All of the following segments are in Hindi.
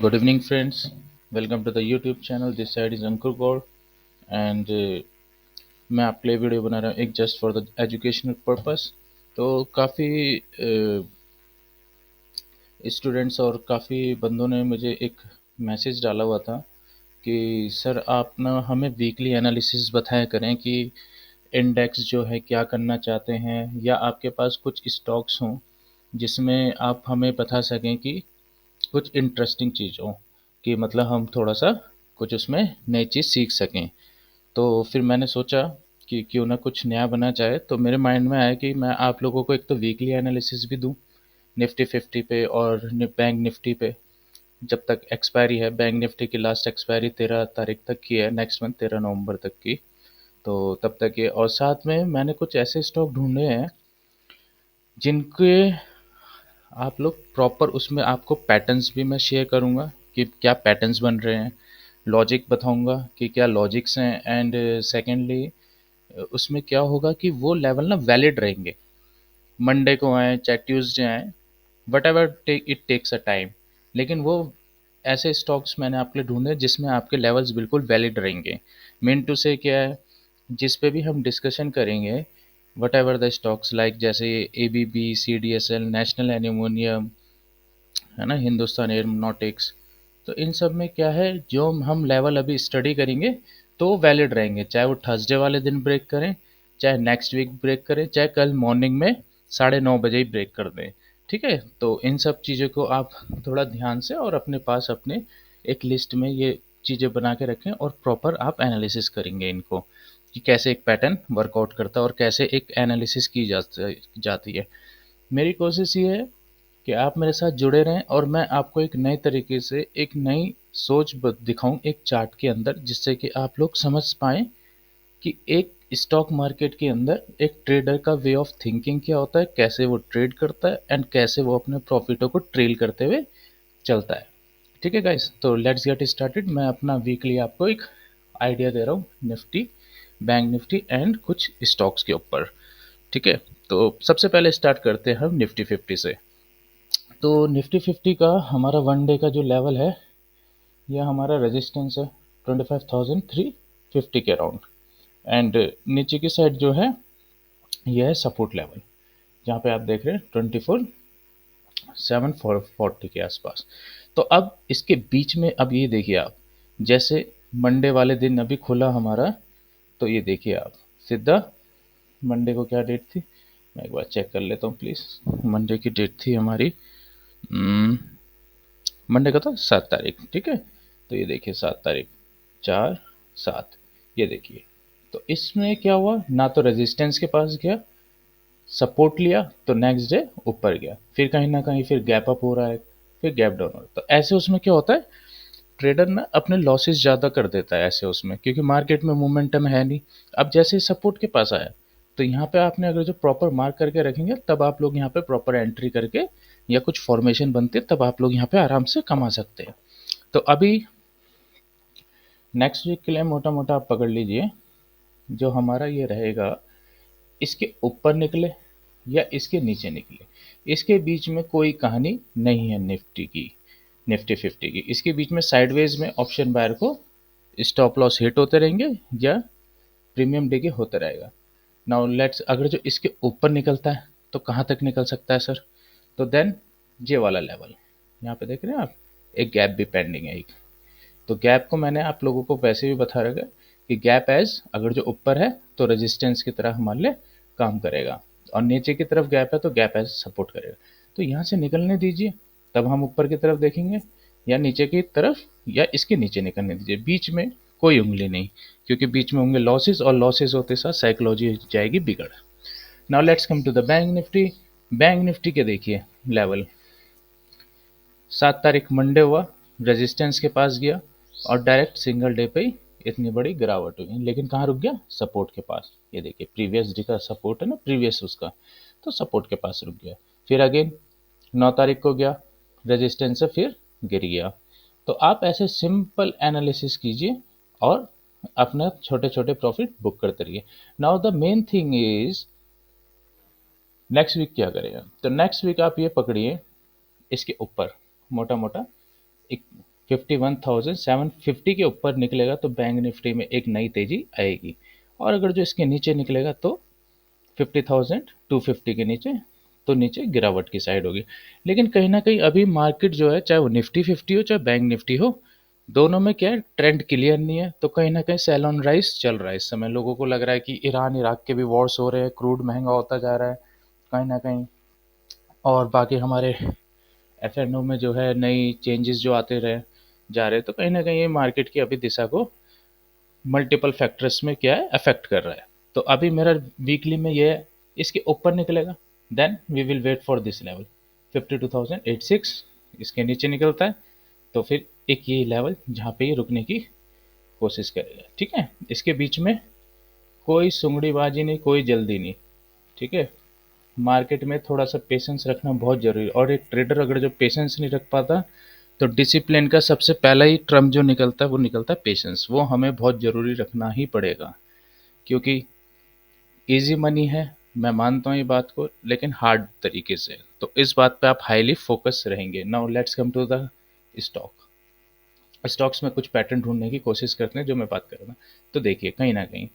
Good evening, friends. Welcome to the YouTube channel. This side is Ankur Gaur and मैं आपके लिए वीडियो बना रहा हूँ एक just for the educational purpose. तो काफ़ी स्टूडेंट्स और काफ़ी बंदों ने मुझे एक मैसेज डाला हुआ था कि सर आप ना हमें वीकली एनालिसिस बताया करें कि इंडेक्स जो है क्या करना चाहते हैं, या आपके पास कुछ स्टॉक्स हों जिसमें आप हमें बता सकें कि कुछ इंटरेस्टिंग चीज़ हो, कि मतलब हम थोड़ा सा कुछ उसमें नई चीज़ सीख सकें। तो फिर मैंने सोचा कि क्यों ना कुछ नया बना जाए, तो मेरे माइंड में आया कि मैं आप लोगों को एक तो वीकली एनालिसिस भी दूं निफ्टी 50 पे और बैंक निफ्टी पे। जब तक एक्सपायरी है, बैंक निफ्टी की लास्ट एक्सपायरी 13 तारीख तक की है, नेक्स्ट मंथ 13 नवंबर तक की। तो तब तक ये, और साथ में मैंने कुछ ऐसे स्टॉक ढूंढे हैं जिनके आप लोग प्रॉपर, उसमें आपको पैटर्न्स भी मैं शेयर करूंगा कि क्या पैटर्न्स बन रहे हैं, लॉजिक बताऊंगा कि क्या लॉजिक्स हैं, एंड सेकेंडली उसमें क्या होगा कि वो लेवल ना वैलिड रहेंगे, मंडे को आए चाहे ट्यूसडे आए, whatever it takes a time. लेकिन वो ऐसे स्टॉक्स मैंने आपके लिए ढूंढे जिसमें आपके लेवल्स बिल्कुल वैलिड रहेंगे। मीन टू से क्या है, जिस पे भी हम डिस्कशन करेंगे, whatever the stocks like जैसे A B B, C D S L, national aluminium, है ना, हिंदुस्तान एरोनॉटिक्स, तो इन सब में क्या है, जो हम लेवल अभी स्टडी करेंगे तो वैलिड रहेंगे, चाहे वो थर्सडे वाले दिन ब्रेक करें, चाहे नेक्स्ट वीक ब्रेक करें, चाहे कल मॉर्निंग में 9:30 बजे ही ब्रेक कर दें। ठीक है, तो इन सब चीज़ों को आप थोड़ा ध्यान से और अपने पास अपने एक लिस्ट में ये चीज़ें बना के रखें, और प्रॉपर आप एनालिसिस करेंगे इनको कि कैसे एक पैटर्न वर्कआउट करता है और कैसे एक एनालिसिस की जाती है। मेरी कोशिश ये है कि आप मेरे साथ जुड़े रहें और मैं आपको एक नए तरीके से एक नई सोच दिखाऊं एक चार्ट के अंदर, जिससे कि आप लोग समझ पाएं कि एक स्टॉक मार्केट के अंदर एक ट्रेडर का वे ऑफ थिंकिंग क्या होता है, कैसे वो ट्रेड करता है, एंड कैसे वो अपने प्रॉफिटों को ट्रेल करते हुए चलता है। ठीक है गाइस, तो लेट्स गेट स्टार्टेड। मैं अपना वीकली आपको एक आइडिया दे रहा हूँ निफ्टी, बैंक निफ्टी एंड कुछ स्टॉक्स के ऊपर। ठीक है, तो सबसे पहले स्टार्ट करते हैं हम निफ्टी 50 से। तो निफ्टी 50 का हमारा वन डे का जो लेवल है, यह हमारा रेजिस्टेंस है 25,350 के अराउंड, एंड नीचे की साइड जो है यह है सपोर्ट लेवल, जहाँ पे आप देख रहे हैं 24,740 के आसपास। तो अब इसके बीच में, अब ये देखिए आप, जैसे मंडे वाले दिन अभी खुला हमारा, तो ये देखिए आप सीधा, मंडे को क्या डेट थी, मैं एक बार चेक कर लेता हूँ प्लीज़। मंडे की डेट थी हमारी, मंडे का था 7 तारीख। ठीक है, तो ये देखिए 7 तारीख, 4, 7, ये देखिए। तो इसमें क्या हुआ, ना तो रेजिस्टेंस के पास गया, सपोर्ट लिया, तो नेक्स्ट डे ऊपर गया, फिर कहीं ना कहीं फिर गैप अप हो रहा है, फिर गैप डाउन हो रहा है। तो ऐसे उसमें क्या होता है, ट्रेडर ना अपने लॉसेस ज़्यादा कर देता है ऐसे उसमें, क्योंकि मार्केट में मोमेंटम है नहीं। अब जैसे सपोर्ट के पास आया, तो यहाँ पे आपने अगर जो प्रॉपर मार्क करके रखेंगे, तब आप लोग यहाँ पे प्रॉपर एंट्री करके, या कुछ फॉर्मेशन बनती है, तब आप लोग यहाँ पे आराम से कमा सकते हैं। तो अभी नेक्स्ट वीक के लिए मोटा मोटा आप पकड़ लीजिए, जो हमारा ये रहेगा, इसके ऊपर निकले या इसके नीचे निकले, इसके बीच में कोई कहानी नहीं है निफ्टी की, निफ्टी 50 की। इसके बीच में साइडवेज में ऑप्शन बायर को स्टॉप लॉस हिट होते रहेंगे, या प्रीमियम डे के होते रहेगा। नाउ लेट्स, अगर जो इसके ऊपर निकलता है तो कहाँ तक निकल सकता है सर, तो देन ये वाला लेवल, यहाँ पे देख रहे हैं आप, एक गैप भी पेंडिंग है एक। तो गैप को मैंने आप लोगों को वैसे भी बता रखा है कि गैप एज अगर जो ऊपर है तो रेजिस्टेंस की तरह हमारे लिए काम करेगा, और नीचे की तरफ गैप है तो गैप एज सपोर्ट करेगा। तो यहाँ से निकलने दीजिए, तब हम ऊपर की तरफ देखेंगे, या नीचे की तरफ, या इसके नीचे निकलने दीजिए, बीच में कोई उंगली नहीं, क्योंकि बीच में होंगे लॉसेस, और लॉसेस होते साथ साइकोलॉजी हो जाएगी बिगड़। Now let's come to the bank Nifty. Bank Nifty के देखिए लेवल, 7 तारीख मंडे हुआ, रेजिस्टेंस के पास गया, और डायरेक्ट सिंगल डे पे ही इतनी बड़ी गिरावट हुई, लेकिन कहाँ रुक गया, सपोर्ट के पास। ये देखिए प्रीवियस डे का सपोर्ट है ना, प्रीवियस उसका, तो सपोर्ट के पास रुक गया। फिर अगेन 9 तारीख को गया, रेजिस्टेंस से फिर गिर गया। तो आप ऐसे सिंपल एनालिसिस कीजिए और अपना छोटे छोटे प्रॉफिट बुक करते रहिए। Now the main thing is, next week क्या करेगा, तो नेक्स्ट वीक आप ये पकड़िए, इसके ऊपर मोटा मोटा एक 51,750 के ऊपर निकलेगा तो बैंक निफ्टी में एक नई तेजी आएगी, और अगर जो इसके नीचे निकलेगा तो 50,250 के नीचे, तो नीचे गिरावट की साइड होगी। लेकिन कहीं ना कहीं अभी मार्केट जो है, चाहे वो निफ्टी 50 हो चाहे बैंक निफ्टी हो, दोनों में क्या है, ट्रेंड क्लियर नहीं है। तो कहीं ना कहीं सेल ऑन राइज चल रहा है इस समय। लोगों को लग रहा है कि ईरान इराक के भी वॉर्स हो रहे हैं, क्रूड महंगा होता जा रहा है कहीं ना कहीं, और बाकी हमारे एफएनओ में जो है नई चेंजेस जो आते रहे जा रहे हैं, तो कहीं ना कहीं ये मार्केट की अभी दिशा को मल्टीपल फैक्टर्स में क्या है, अफेक्ट कर रहा है। तो अभी मेरा वीकली में ये है, इसके ऊपर निकलेगा then we will wait for this level 52,086। इसके नीचे निकलता है तो फिर एक ये लेवल जहाँ पे ये रुकने की कोशिश करेगा। ठीक है, इसके बीच में कोई सुंगड़ीबाजी नहीं, कोई जल्दी नहीं। ठीक है, मार्केट में थोड़ा सा पेशेंस रखना बहुत जरूरी है, और एक ट्रेडर अगर जो पेशेंस नहीं रख पाता, तो डिसिप्लिन का सबसे पहला ही टर्म जो निकलता है वो निकलता है पेशेंस। वो हमें बहुत जरूरी रखना ही पड़ेगा, क्योंकि इजी मनी है, मैं मानता हूँ ये बात को, लेकिन हार्ड तरीके से। तो इस बात पे आप हाईली फोकस रहेंगे। Now let's come to the stock. Stocks में कुछ पैटर्न ढूंढने की कोशिश करते हैं जो मैं बात कर रहा था। तो देखिए कहीं ना कहीं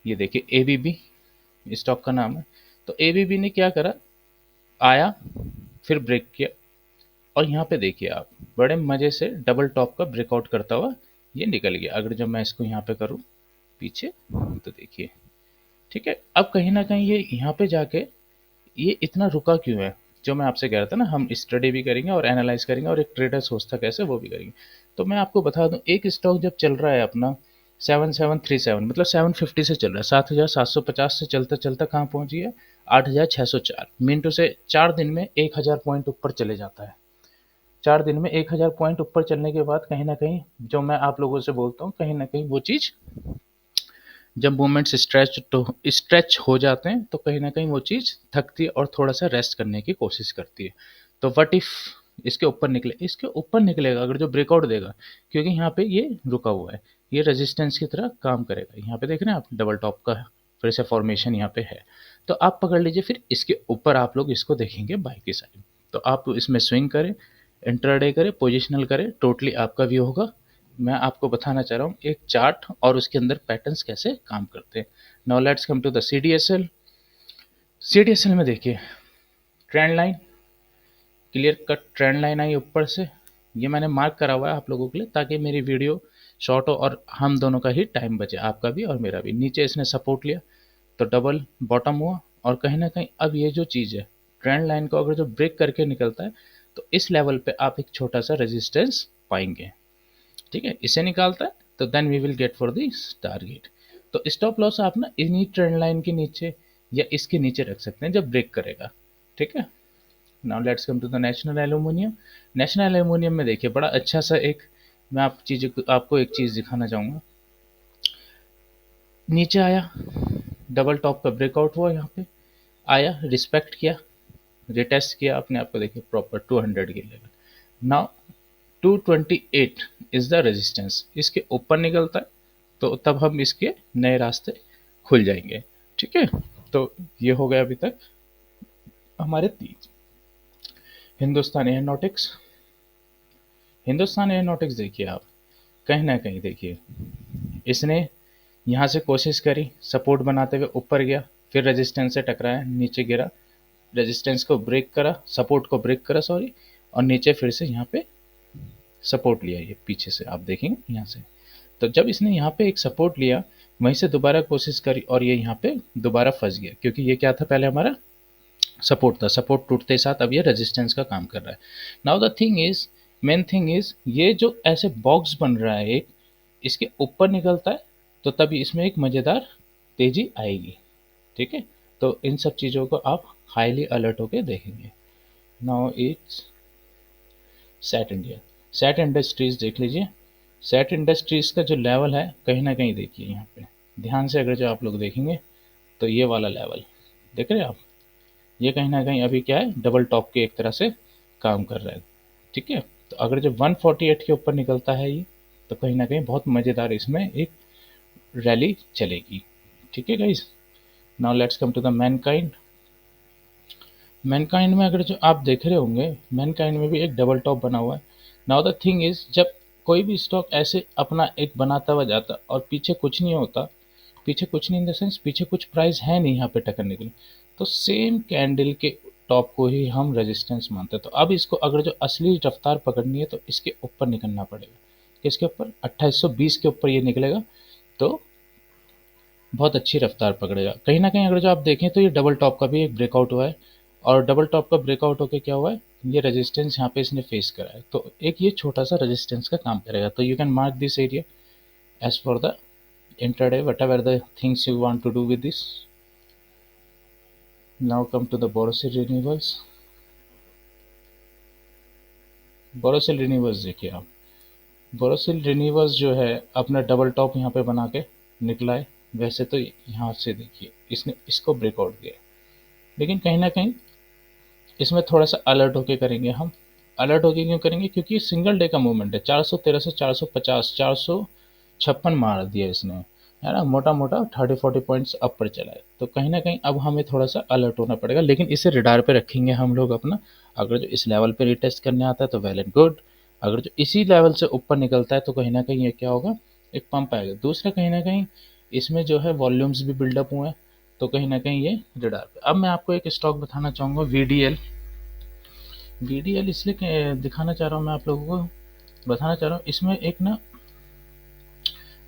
ये देखिए एबीबी स्टॉक का नाम है। तो एबीबी ने क्या करा, आया, फिर ब्रेक किया, और यहाँ पे देखिए आप बड़े मजे से डबल टॉप का ब्रेकआउट करता हुआ ये निकल गया। अगर जब मैं इसको यहाँ पे करूँ पीछे, तो देखिए ठीक है। अब कहीं ना कहीं ये यहाँ पे जाके ये इतना रुका क्यों है, जो मैं आपसे कह रहा था ना, हम स्टडी भी करेंगे और एनालाइज करेंगे, और एक ट्रेडर सोचता कैसे वो भी करेंगे। तो मैं आपको बता दूं, एक स्टॉक जब चल रहा है अपना 7737, मतलब 750 से चल रहा है, 7,750 से चलता चलता कहाँ पहुंच गया, 8,604 मिनटों से 4 दिन में 1,000 पॉइंट ऊपर चले जाता है। 4 दिन में 1,000 पॉइंट ऊपर चलने के बाद कहीं ना कहीं जो मैं आप लोगों से बोलता हूँ, कहीं ना कहीं वो चीज़ जब मूवमेंट्स स्ट्रेच हो जाते हैं, तो कहीं ना कहीं वो चीज़ थकती है और थोड़ा सा रेस्ट करने की कोशिश करती है। तो व्हाट इफ इसके ऊपर निकले, इसके ऊपर निकलेगा अगर जो ब्रेकआउट देगा, क्योंकि यहाँ पे ये रुका हुआ है, ये रेजिस्टेंस की तरह काम करेगा। यहाँ पे देख रहे हैं आप डबल टॉप का फिर से फॉर्मेशन यहाँ पे है। तो आप पकड़ लीजिए, फिर इसके ऊपर आप लोग इसको देखेंगे बाई की साइड। तो आप इसमें स्विंग करें, इंट्राडे करें, पोजिशनल करें, टोटली आपका व्यू होगा। मैं आपको बताना चाह रहा हूँ एक चार्ट और उसके अंदर पैटर्न्स कैसे काम करते हैं। Now let's come to the CDSL. CDSL में देखिए trend line, clear cut trend line आई ऊपर से। ये मैंने मार्क करा हुआ है आप लोगों के लिए, ताकि मेरी वीडियो शॉर्ट हो और हम दोनों का ही टाइम बचे, आपका भी और मेरा भी। नीचे इसने सपोर्ट लिया तो डबल बॉटम हुआ, और कहीं ना कहीं अब ये जो चीज़ है, ट्रेंड लाइन को अगर जो ब्रेक करके निकलता है, तो इस लेवल पे आप एक छोटा सा रेजिस्टेंस पाएंगे। ठीक है, इसे निकालता है तो then we will get for this target. तो स्टॉप लॉस आप ना इन्हीं ट्रेंड लाइन के नीचे या इसके नीचे रख सकते हैं जब ब्रेक करेगा। ठीक है, now let's come to the National Aluminium. National Aluminium में देखिए बड़ा अच्छा सा एक, मैं आपको एक चीज़ दिखाना चाहूँगा। नीचे आया, डबल टॉप का ब्रेकआउट हुआ, यहाँ पे आया, रिस्पेक्ट किया, रिटेस्ट किया अपने आप को, देखिए प्रॉपर 200 के level. Now 228 is the resistance, इसके ऊपर निकलता है तो तब हम इसके नए रास्ते खुल जाएंगे। ठीक है, तो ये हो गया अभी तक हमारे 3। हिंदुस्तान एयरोनॉटिक्स। हिंदुस्तान एयरोनॉटिक्स देखिए आप, कहीं ना कहीं देखिए इसने यहाँ से कोशिश करी सपोर्ट बनाते हुए ऊपर गया, फिर रेजिस्टेंस से टकराया, नीचे गिरा, रेजिस्टेंस को ब्रेक करा, सपोर्ट को ब्रेक करा सॉरी, और नीचे फिर से यहाँ पे सपोर्ट लिया। ये पीछे से आप देखेंगे यहाँ से, तो जब इसने यहाँ पे एक सपोर्ट लिया, वहीं से दोबारा कोशिश करी और ये यहाँ पे दोबारा फंस गया, क्योंकि ये क्या था, पहले हमारा सपोर्ट था, सपोर्ट टूटते साथ अब ये रेजिस्टेंस का काम कर रहा है। Now the thing is, main thing is, ये जो ऐसे बॉक्स बन रहा है एक, इसके ऊपर निकलता है तो तभी इसमें एक मज़ेदार तेजी आएगी। ठीक है, तो इन सब चीज़ों को आप हाईली अलर्ट होकर देखेंगे। Now it's set India. Set industries देख लीजिए। सेट इंडस्ट्रीज का जो लेवल है, कहीं ना कहीं देखिए यहाँ पे ध्यान से अगर जो आप लोग देखेंगे, तो ये वाला लेवल देख रहे हैं आप, ये कहीं ना कहीं अभी क्या है, डबल टॉप के एक तरह से काम कर रहा है। ठीक है, तो अगर जो 148 के ऊपर निकलता है ये, तो कहीं ना कहीं बहुत मज़ेदार इसमें एक रैली चलेगी। ठीक है guys, now let's come to the Mankind. Mankind में अगर जो आप देख रहे होंगे, मैनकाइंड में भी एक डबल टॉप बना हुआ है। नाउ द थिंग इज, जब कोई भी स्टॉक ऐसे अपना एक बनाता हुआ जाता और पीछे कुछ नहीं होता, पीछे कुछ नहीं इन द सेंस पीछे कुछ प्राइस है नहीं यहाँ पे टक्कर के लिए, तो सेम कैंडल के टॉप को ही हम रेजिस्टेंस मानते हैं। तो अब इसको अगर जो असली रफ्तार पकड़नी है तो इसके ऊपर निकलना पड़ेगा। किसके ऊपर? 2820 के ऊपर ये निकलेगा तो बहुत अच्छी रफ्तार पकड़ेगा। कहीं ना कहीं अगर जो आप देखें तो ये डबल टॉप का भी एक ब्रेकआउट हुआ है, और डबल टॉप का ब्रेकआउट होकर क्या हुआ है, ये रेजिस्टेंस यहाँ पे इसने फेस करा है, तो एक ये छोटा सा रेजिस्टेंस का काम करेगा। तो you can mark this area as for the intraday whatever the things you want to do with this. Now come to the Borosil renewables. Borosil renewables देखिए आप, बोरोसिल रिन्यूअल्स जो है अपना डबल टॉप यहाँ पे बना के निकला है। वैसे तो यहाँ से देखिए इसने इसको ब्रेकआउट दिया, लेकिन कहीं ना कहीं इसमें थोड़ा सा अलर्ट होके करेंगे हम। अलर्ट होके क्यों करेंगे? क्योंकि सिंगल डे का मूवमेंट है, 413 से 450 456 मार दिया इसने, है ना, मोटा मोटा 30-40 पॉइंट्स अप पर चला है। तो कहीं ना कहीं अब हमें थोड़ा सा अलर्ट होना पड़ेगा, लेकिन इसे रिडार पे रखेंगे हम लोग अपना। अगर जो इस लेवल पे रिटेस्ट करने आता है तो वेल एंड गुड, अगर जो इसी लेवल से ऊपर निकलता है तो कहीं ना कहीं ये क्या होगा, एक पंप आएगा। दूसरा कहीं ना कहीं इसमें जो है वॉल्यूम्स भी बिल्डअप हुए हैं, तो कहीं ना कहीं ये रिडार पे। अब मैं आपको एक स्टॉक बताना चाहूँगा, वीडीएल। वीडीएल इसलिए दिखाना चाह रहा हूँ मैं आप लोगों को, बताना चाह रहा हूँ, इसमें एक ना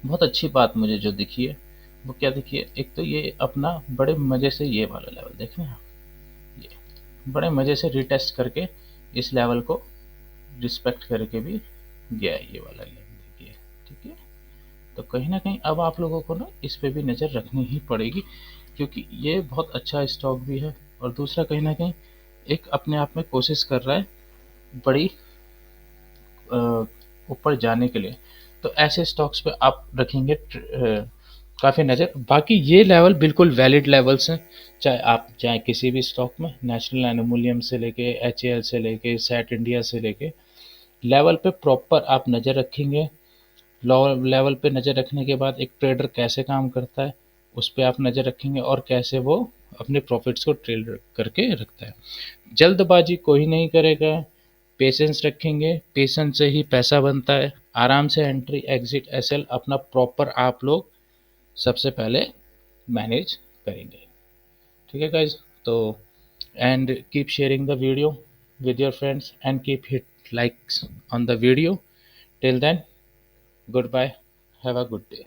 बहुत अच्छी बात मुझे जो दिखी है वो क्या दिखी है। एक तो ये अपना बड़े मज़े से ये वाला लेवल देख रहे हैं, ये बड़े मज़े से रिटेस्ट करके इस लेवल को रिस्पेक्ट करके भी गया है, ये वाला लेवल देखिए, ठीक है। तो कहीं ना कहीं अब आप लोगों को ना इस पे भी नज़र रखनी ही पड़ेगी, क्योंकि ये बहुत अच्छा स्टॉक भी है, और दूसरा कहीं ना कहीं एक अपने आप में कोशिश कर रहा है बड़ी ऊपर जाने के लिए। तो ऐसे स्टॉक्स पे आप रखेंगे काफ़ी नज़र। बाकी ये लेवल बिल्कुल वैलिड लेवल्स हैं, चाहे आप चाहे किसी भी स्टॉक में, नेशनल एल्यूमिनियम से लेके एच से लेके सैट इंडिया से लेके, लेवल पे प्रॉपर आप नज़र रखेंगे। लेवल पे नज़र रखने के बाद एक ट्रेडर कैसे काम करता है उस पर आप नज़र रखेंगे, और कैसे वो अपने प्रॉफिट्स को ट्रेड करके रखता है। जल्दबाजी कोई नहीं करेगा, पेशेंस रखेंगे, पेशेंस से ही पैसा बनता है। आराम से एंट्री एग्जिट एसएल अपना प्रॉपर आप लोग सबसे पहले मैनेज करेंगे, ठीक है गाइज। तो and keep sharing the video with your friends and keep hit likes on the video. Till then, goodbye, have a good day.